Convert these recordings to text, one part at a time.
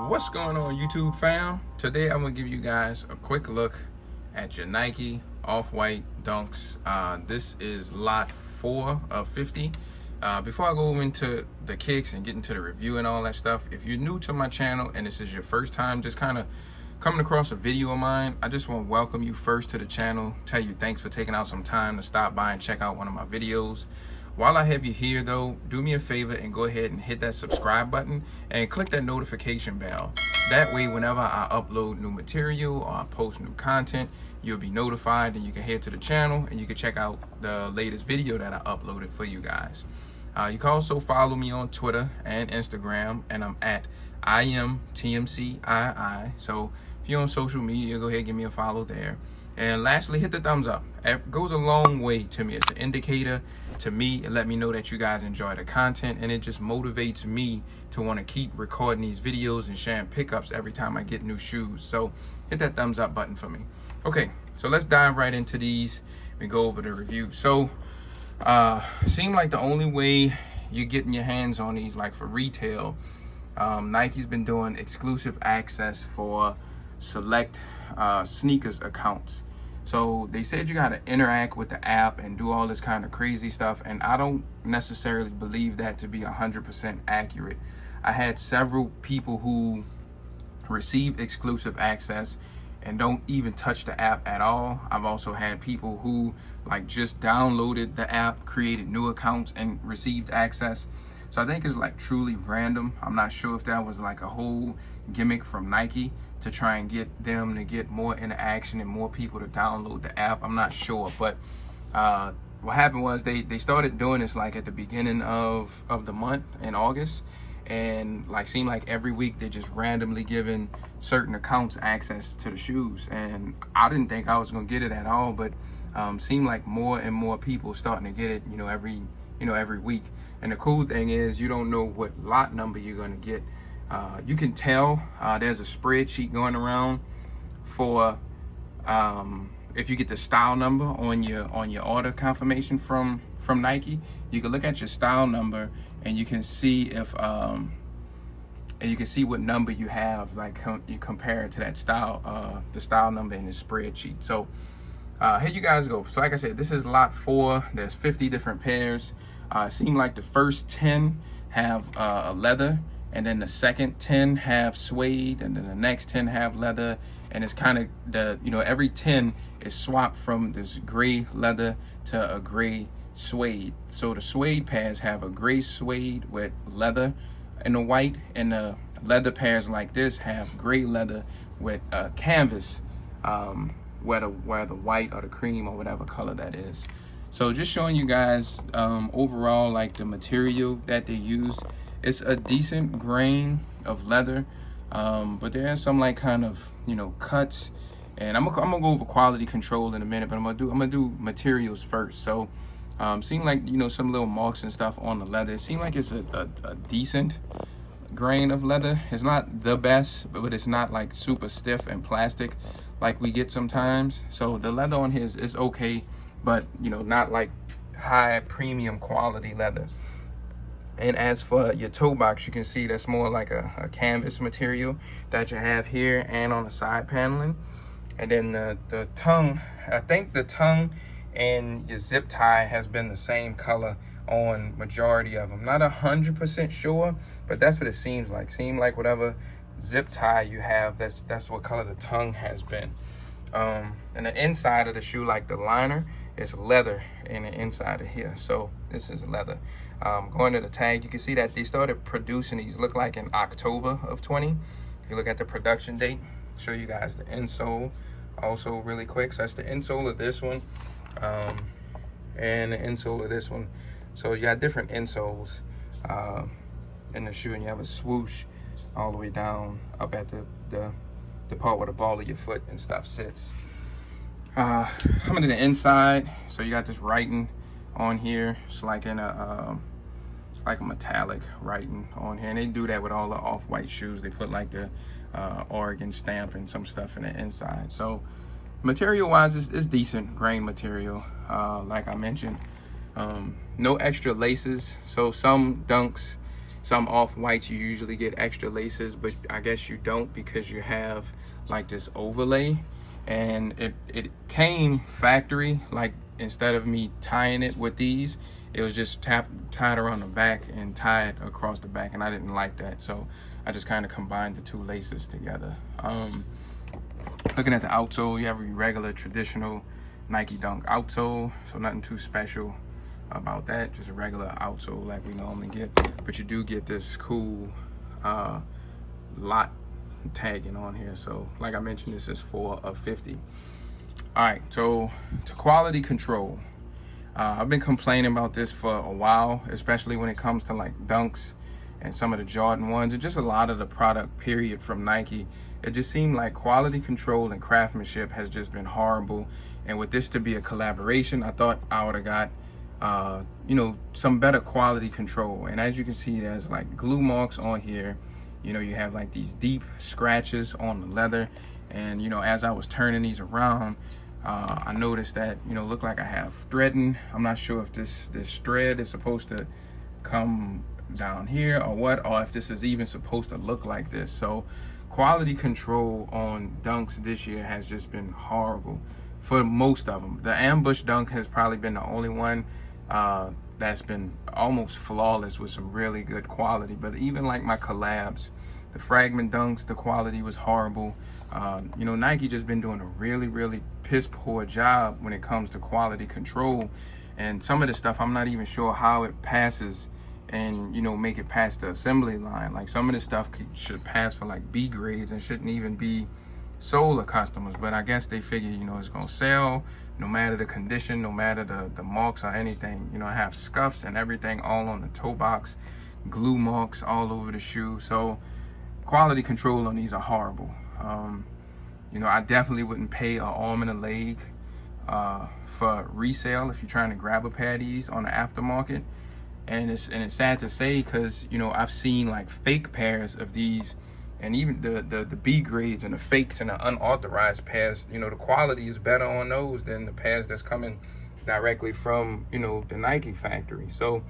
What's going on, YouTube fam? Today I'm gonna give you guys a quick look at your Nike Off-White Dunks. This is lot 4 of 50. Before I go into the kicks and get into the review and all that stuff, if you're new to my channel and this is your first time just kind of coming across a video of mine, I just want to welcome you first to the channel, tell you thanks for taking out some time to stop by and check out one of my videos. While I have you here though, do me a favor and go ahead and hit that subscribe button and click that notification bell. That way, whenever I upload new material or I post new content, you'll be notified and you can head to the channel and you can check out the latest video that I uploaded for you guys. You can also follow me on Twitter and Instagram, and I'm at IamTMCII. So if you're on social media, go ahead and give me a follow there. And lastly, hit the thumbs up. It goes a long way to me. It's an indicator to me. It let me know that you guys enjoy the content, and it just motivates me to want to keep recording these videos and sharing pickups every time I get new shoes. So hit that thumbs up button for me. Okay, so let's dive right into these and go over the review. So seemed like the only way you're getting your hands on these, like for retail, Nike's been doing exclusive access for select sneakers accounts. So they said you got to interact with the app and do all this kind of crazy stuff, and I don't necessarily believe that to be 100% accurate. I had several people who receive exclusive access and don't even touch the app at all. I've also had people who like just downloaded the app, created new accounts, and received access. So I think it's like truly random. I'm not sure if that was like a whole gimmick from Nike to try and get them to get more interaction and more people to download the app. I'm not sure, but what happened was they started doing this like at the beginning of the month in August, and like seemed like every week they're just randomly giving certain accounts access to the shoes. And I didn't think I was gonna get it at all, but seemed like more and more people starting to get it, every week. And the cool thing is you don't know what lot number you're gonna get. You can tell there's a spreadsheet going around for if you get the style number on your order confirmation from Nike. You can look at your style number and you can see if and you can see what number you have, like you compare it to that style, the style number in the spreadsheet. So here you guys go. So like I said, this is lot 4. There's 50 different pairs. It seemed like the first 10 have a leather, and then the second 10 have suede, and then the next 10 have leather. And it's kind of every 10 is swapped from this gray leather to a gray suede. So the suede pairs have a gray suede with leather and the white, and the leather pairs like this have gray leather with canvas, where the white or the cream or whatever color that is. So just showing you guys overall, like the material that they use. It's a decent grain of leather, but there are some like kind of cuts. And I'm gonna go over quality control in a minute, but I'm gonna do materials first. So seem like some little marks and stuff on the leather. It seems like it's a decent grain of leather. It's not the best, but it's not like super stiff and plastic like we get sometimes. So the leather on here is okay, but not like high premium quality leather. And as for your toe box, you can see that's more like a canvas material that you have here and on the side paneling. And then the tongue, I think the tongue and your zip tie has been the same color on majority of them. Not 100% sure, but that's what it seems like. Seems like whatever zip tie you have, that's what color the tongue has been. And the inside of the shoe, like the liner, is leather in the inside of here. So this is leather. Going to the tag, you can see that they started producing these, look like in October of 20. If you look at the production date, show you guys the insole also really quick. So that's the insole of this one, and the insole of this one. So you got different insoles in the shoe, and you have a swoosh all the way down up at the part where the ball of your foot and stuff sits. Coming to the inside, so you got this writing on here. It's like in a like a metallic writing on here, and they do that with all the off-white shoes. They put like the Oregon stamp and some stuff in the inside. So material wise, it's decent grain material. Like I mentioned, no extra laces. So some dunks Some off-whites you usually get extra laces, but I guess you don't because you have like this overlay, and it came factory. Like instead of me tying it with these, it was just tied around the back and tied across the back, and I didn't like that, so I just kind of combined the two laces together. Looking at the outsole, you have a regular traditional Nike Dunk outsole, so nothing too special about that, just a regular outsole like we normally get. But you do get this cool lot tagging on here. So like I mentioned, this is for a 50. All right, so to quality control, I've been complaining about this for a while, especially when it comes to like Dunks and some of the Jordan ones, and just a lot of the product period from Nike. It just seemed like quality control and craftsmanship has just been horrible. And with this to be a collaboration, I thought I would have got you know, some better quality control. And as you can see, there's like glue marks on here. You know, you have like these deep scratches on the leather. And you know, as I was turning these around, I noticed that, you know, look like I have threading. I'm not sure if this thread is supposed to come down here or what, or if this is even supposed to look like this. So quality control on Dunks this year has just been horrible for most of them. The ambush Dunk has probably been the only one that's been almost flawless with some really good quality. But even like my collabs, the fragment Dunks, the quality was horrible. You know, Nike just been doing a really piss poor job when it comes to quality control. And some of the stuff, I'm not even sure how it passes and, you know, make it past the assembly line. Like some of this stuff should pass for like B grades and shouldn't even be sold to customers. But I guess they figure, you know, it's gonna sell no matter the condition, no matter the marks or anything. You know, I have scuffs and everything all on the toe box, glue marks all over the shoe. So quality control on these are horrible. You know, I definitely wouldn't pay an arm and a leg for resale if you're trying to grab a pair of these on the aftermarket. And it's sad to say, because, you know, I've seen like fake pairs of these, and even the B grades and the fakes and the unauthorized pairs, you know, the quality is better on those than the pairs that's coming directly from, you know, the Nike factory. So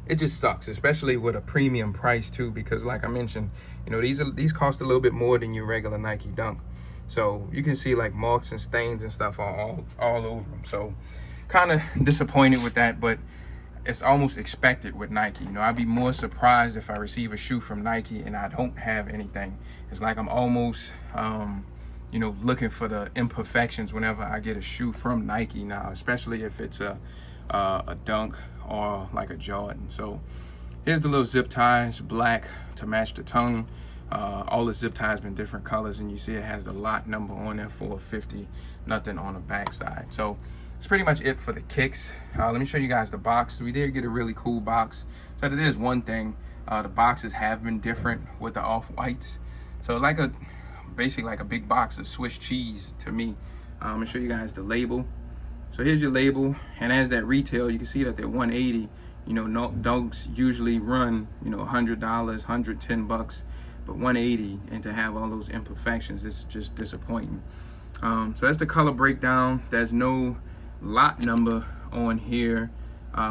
it just sucks, especially with a premium price too, because like I mentioned, you know, these cost a little bit more than your regular Nike Dunk. So you can see like marks and stains and stuff all over them. So kind of disappointed with that, but it's almost expected with Nike. You know, I'd be more surprised if I receive a shoe from Nike and I don't have anything. It's like I'm almost, you know, looking for the imperfections whenever I get a shoe from Nike now, especially if it's a Dunk or like a Jordan. So here's the little zip tie. It's black to match the tongue. All the zip ties been different colors, and you see it has the lot number on there for 50, nothing on the back side. So it's pretty much it for the kicks. Let me show you guys the box. We did get a really cool box. So that is one thing. The boxes have been different with the off-whites. So like basically like a big box of Swiss cheese to me. I'm gonna show you guys the label. So here's your label, and as that retail, you can see that they're 180. You know, Dunks usually run, you know, $100, $110, but 180, and to have all those imperfections, it's just disappointing. So that's the color breakdown. There's no lot number on here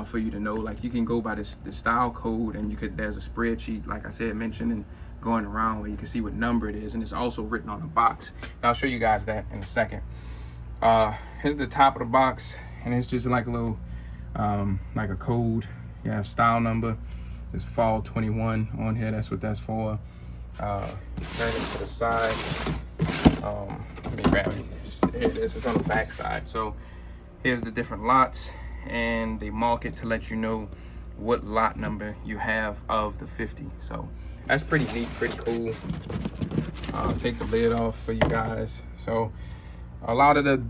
for you to know. Like you can go by the style code, and there's a spreadsheet, like I said, mentioning going around where you can see what number it is, and it's also written on the box. And I'll show you guys that in a second. Here's the top of the box, and it's just like a little like a code. You have style number. It's fall 21 on here. That's what that's for. Turn it to the side. Let me grab it. Here it is. It's on the back side. So here's the different lots, and they mark it to let you know what lot number you have of the 50. So that's pretty neat, pretty cool. I'll take the lid off for you guys. So a lot of the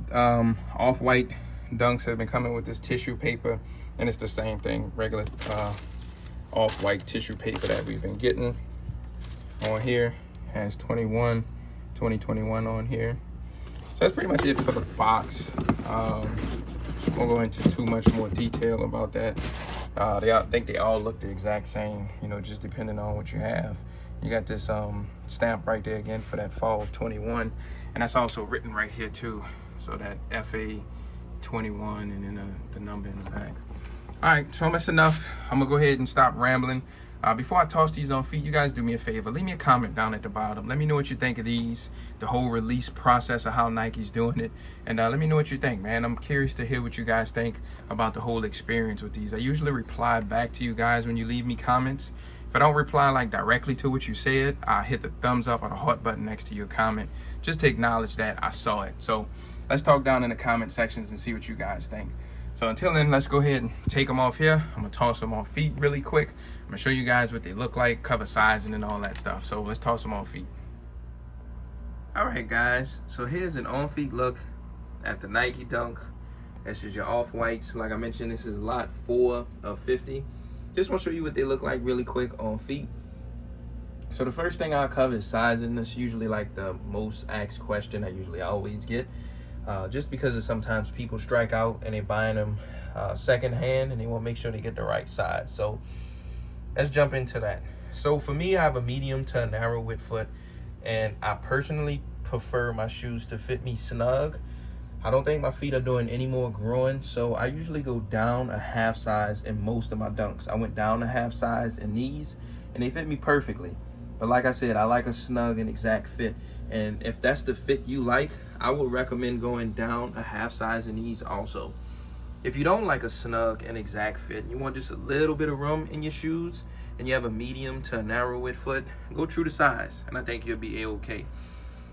off-white Dunks have been coming with this tissue paper, and it's the same thing, regular off-white tissue paper that we've been getting on here. Has 2021 on here. So that's pretty much it for the box. Won't go into too much more detail about that. I think they all look the exact same, you know, just depending on what you have. You got this stamp right there again for that fall 21, and that's also written right here too. So that FA 21 and then the number in the back. All right, so that's enough. I'm gonna go ahead and stop rambling. Before I toss these on feet, you guys do me a favor. Leave me a comment down at the bottom. Let me know what you think of these, the whole release process of how Nike's doing it. And let me know what you think, man. I'm curious to hear what you guys think about the whole experience with these. I usually reply back to you guys when you leave me comments. If I don't reply like directly to what you said, I hit the thumbs up or the heart button next to your comment just to acknowledge that I saw it. So let's talk down in the comment sections and see what you guys think. So until then, let's go ahead and take them off here. I'm gonna toss them on feet really quick. I'm gonna show you guys what they look like, cover sizing and all that stuff. So let's toss them on feet. All right, guys. So here's an on feet look at the Nike Dunk. This is your off-whites. Like I mentioned, this is lot 4 of 50. Just want to show you what they look like really quick on feet. So the first thing I'll cover is sizing. That's usually like the most asked question I usually always get. Just because of sometimes people strike out and they're buying them second hand and they want to make sure they get the right size. So let's jump into that. So for me, I have a medium to a narrow width foot, and I personally prefer my shoes to fit me snug. I don't think my feet are doing any more growing, so I usually go down a half size in most of my dunks. I went down a half size in these and they fit me perfectly. But like I said, I like a snug and exact fit. And if that's the fit you like, I would recommend going down a half size in these also. If you don't like a snug and exact fit, you want just a little bit of room in your shoes, and you have a medium to a narrow width foot, go true to size, and I think you'll be a-okay.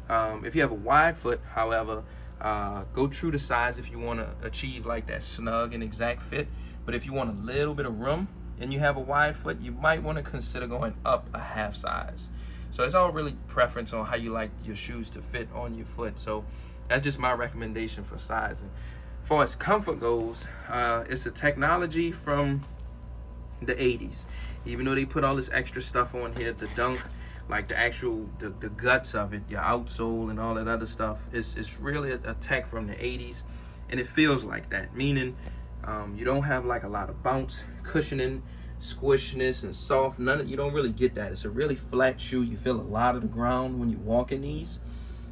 If you have a wide foot, however, go true to size if you want to achieve like that snug and exact fit. But if you want a little bit of room and you have a wide foot, you might want to consider going up a half size. So it's all really preference on how you like your shoes to fit on your foot. So that's just my recommendation for sizing. As far as comfort goes, it's a technology from the 80s. Even though they put all this extra stuff on here, the Dunk, like the actual, the guts of it, your outsole and all that other stuff, it's really a tech from the 80s. And it feels like that, meaning you don't have like a lot of bounce, cushioning, squishiness and soft. You don't really get that. It's a really flat shoe. You feel a lot of the ground when you walk in these.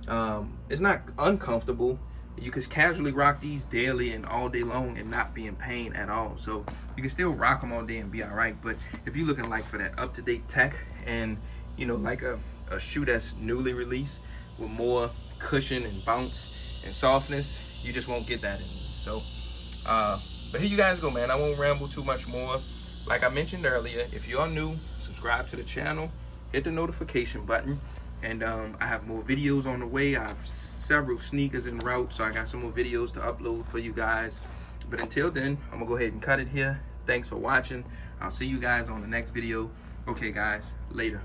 It's not uncomfortable. You can casually rock these daily and all day long and not be in pain at all. So you can still rock them all day and be all right. But if you're looking like for that up-to-date tech and, you know, like a shoe that's newly released with more cushion and bounce and softness, you just won't get that in these. So but here you guys go, man. I won't ramble too much more. Like I mentioned earlier, if you're new, subscribe to the channel, hit the notification button, and I have more videos on the way. I have several sneakers en route, so I got some more videos to upload for you guys. But until then, I'm gonna go ahead and cut it here. Thanks for watching. I'll see you guys on the next video. Okay guys, later.